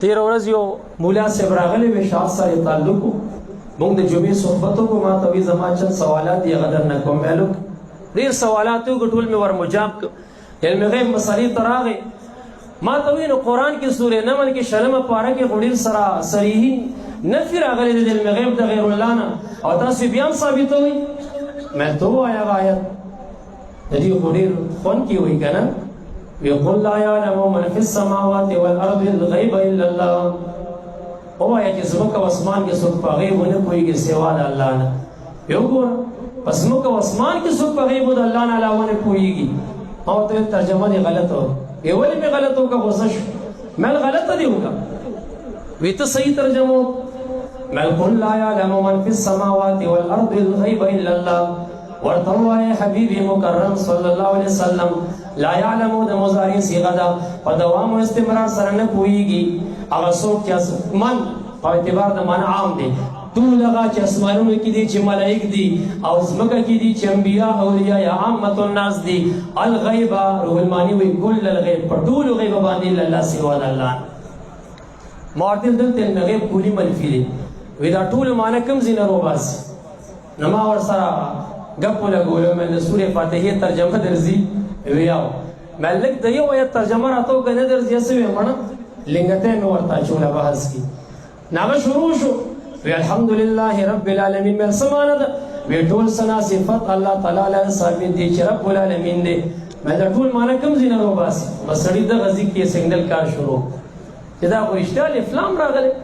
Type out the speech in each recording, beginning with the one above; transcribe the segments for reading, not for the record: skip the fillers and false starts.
تیر ورځ یو مولا صاحب راغلی وی شاه سره تعلق مونږ د جمعې صحبت وکړو ما ته وی زما چند سوالات یې غدر نه کوم مالو ډېر سوالات وکړو ټول مې ور مجاب علم غیب مسلې ته راغی ما ته وی نو قرآن کې سورې نمل کې شلمه پاره کې غوډیر سره صریحي نفي راغلی د علم غیب د غیر الله نه او تاسو بیا هم ثابتوئ مې ته ووایه آیت د دې غوډیر خون کې وایي که نه ويقول لا يعلم من في السماوات والارض الغيب الا الله هو چې زمکه او اسمان کې څوک په غیب نه پوهیږي سوا د الله نه یو ګور پس زمکه او اسمان کې څوک په غیب د الله نه علاوه نه پوهیږي او ته ترجمه نه غلطه وي ولې مې غلطه وکړه غوسه شو مې غلطه دی وکړه وی ته صحیح ترجمه مې قل لا يعلم من في السماوات والارض الغيب الا الله ورته وایي حبیبي مکرم صلی الله علیه وسلم لا يعلم د مضارع صيغه ده په دوام او استمرار سره نه پوهیږي هغه څوک چې من په اعتبار د من عام دی ټول هغه چې اسمانونو کې دي چې ملائک دي او ځمکه کې دي چې انبیا اولیاء یا عامه الناس دي الغیب روح المانی وی کل الغیب په ټول غیب باندې الله سوا د الله معتل دلته غیب کلی منفي دی وی دا ټول معنی کوم زینه روباس نما ور سره غپ لګولم د سورې فاتحه ترجمه درځي ویاو ملک د یو آیت ترجمه راته کنه درځي اسوي مړه لنګته مې ورته چوله بحث کی ناغه شروع شو وی الحمدلله رب العالمین مې سمانه ده وی ټول سنا صفات الله تعالی له ثابت دي چې رب العالمین دې مې ټول معنی کوم زینه رو باس بسړی د غزي کې سنگل کار شروع چې دا ورشته الفلام راغله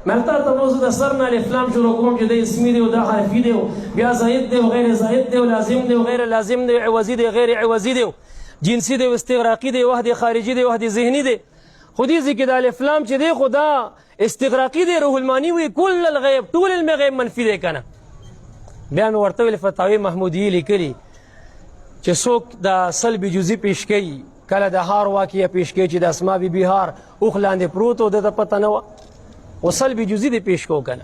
ملتا ته موضوع د سر نه الفلام شروع کوم چې د اسمی دی او د حرفي دی بیا زائد دی او غیر زائد دی او لازم دی او غیر لازم دی عوضی دی غیر عوضی دی جنسی دی او استغراقی دی وحدی خارجی دی وحدی ذهنی دی خودی ذکر د الفلام چې دی خدا استغراقی دی روح المانی وی کل الغیب طول المغیب منفی دی کنه بیا مې ورته ویل فتاوی محمودیه لیکلی چې څوک د سلب جزئی پیش کوي کله د هار واقعه پیش کوي چې د اسماء بی بهار اوخ لاندې پروت او د پته نه و سلب جزئی دی پیش کو کنه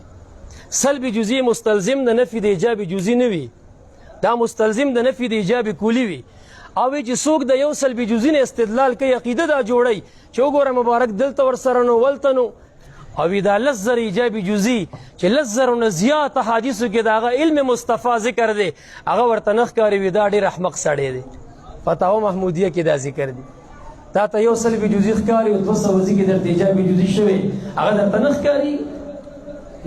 سلب جزئی مستلزم د نفي د ایجاب جزئی نه وي دا مستلزم د نفي د ایجاب کلی وي او چې څوک د یو سلب جزئی نه استدلال کوي عقیده دا جوړي چې وګوره مبارک دلته ور سره نو ولته نو او دا لزر ایجاب جزئی چې لزر نه زیات حدیثو کې دا علم مصطفی ذکر دی هغه ورته نخ کاری وي دا ډیر احمق سړی دی فتاوا محمودیه کې دا ذکر دی تا ته یو سلبي جزئی ښکاري او 200 وځي کې درته ایجابي جزئی شوی هغه درته نه ښکاري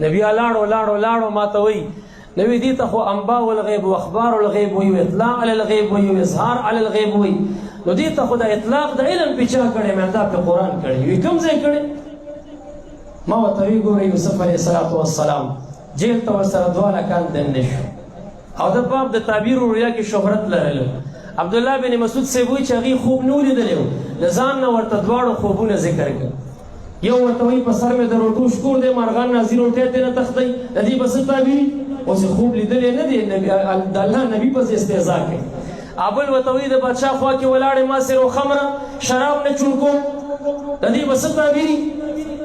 نبی لاړو ما ته وایي نبی دې ته خو انباء والغیب واخبار الغیب وي اطلاع علی الغیب وي اظهار علی الغیب وي نو دې ته خو د اطلاق د علم په چا کړي مې دا په قرآن کړي وي کوم ځای کړي ما ورته وی ګورې یوسف علیه السلام جیل ته ورسره 2 لکان دننه شو او د باب د تعبیر رؤیا کې شهرت لرلو عبدالله بن مسعود سے وی چې هغې خوب نه ولیدلی و د ځان نه ورته دواړو خوبونه ذکر کړ یو ورته وایي په سر مې د روټو شکور دی مارغان نازي روټۍ ته نه تښتئ د دې به څه تعبیر اوس یې خوب لیدلی نه دی د الله نبي پسې استهزا کوي ابل ورته وایي د بادشاه خوا کې ولاړې ما سر و خمره شراب نه چون کوم د دې به څه تعبیر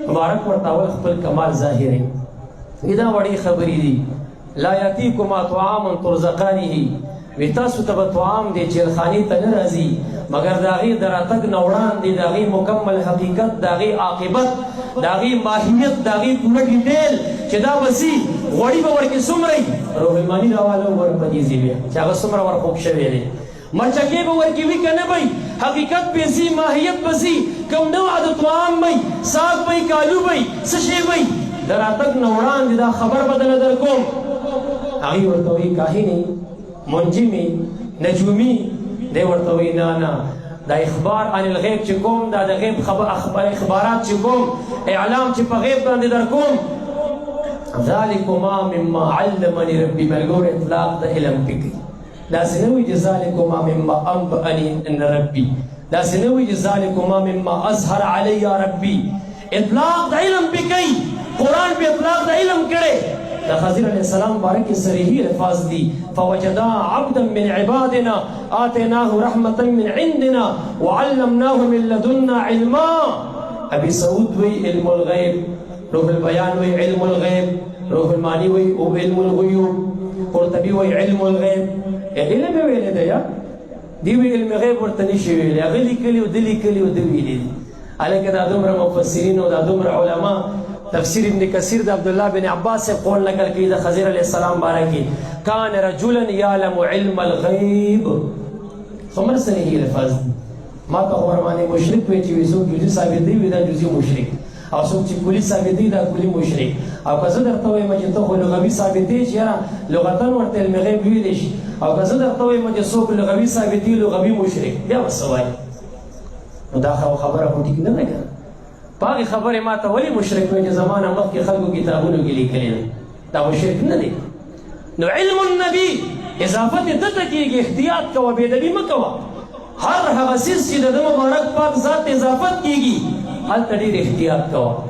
مبارک ورته اول خپل کمال ظاهروي دا وړې خبرې دي لا یاتیکما طعام ترزقانه وی تاسو ته به طعام دی چیرخانې ته نه راځي مګر د هغې د راتګ نه وړاندې د هغې مکمل حقیقت د هغې عاقبت د هغې ماهیت د هغې پوره ډیټیل چې دا به سي غوړي به ورکې څومره وي روح الماني راواله ور په دې ځای چې هغه څومره ور خوږ شوی دی مرچکې به ورکې وي که نه به حقیقت به سي ماهیت به سي کوم نوع د طعام به ساګ به کالو به څه شی به د راتګ نه وړاندې دا خبر به درله در کوم هغې ورته وایي کاهنې منجمی نجومی دی ورته وی نه دا اخبار عن الغیب چې کوم دا د غیب اخبارات چې کوم اعلام چې په غیب باندې در کوم ذلکما مما علمني ربي ملګور اطلاق د علم پکې داسې نه وي چې ذلکما مما انبأني ان ربي داسې نه وي چې ذلکما مما اظهر علی ربي اطلاق د علم پکې قرآن په اطلاق د علم کړي د خضر علیہ السلام بارک صریحی الفاظ دی فوجدا عبدا من عبادنا آتیناه رحمتا من عندنا وعلمناه من لدنا علما ابی سعود وی علم الغیب روح البیان وی علم الغیب روح المانی وی علم الغیوب قرطبی وی علم الغیب علم ویلی دی دی وی علم غیب ورته نشي ویلی هغه لیکلي او د لیکلي او د ویلي الکه دا دومره مفسرین او دا دومره علما تفسیر ابن کثیر د عبدالله بن عباس سے قول نقل کی د خضر علیہ السلام بارے کی کان رجلا یعلم علم الغیب ثمر سنه لفظ ما ته ورمانه مشرک وی چې وسو جزئی ثابت دی وی دا جزئی مشرک او څوک چې کلی ثابت دی دا کلی مشرک او که زه درته وایم چې ته خو لغوي ثابت دی چې یاره لغتن ورته علم غیب ویلی شي او که زه درته وایم چې څوک لغوي ثابت دی لغوي مشرک بیا به څه وایي نو دا خبره خو ټیک نه ده که باقي خبرې ما ته ولې مشرک وایي چې زمانه مخکې خلکو کتابونو کې لیکلي ده دا خو شرک نه دی نو علم النبي اضافت یې دته کېږي احتیاط کوه بېدبي مه کوه هر هغه څیز چې د ده مبارک پاک ذات اضافت کېږي هلته ډېر احتیاط کوه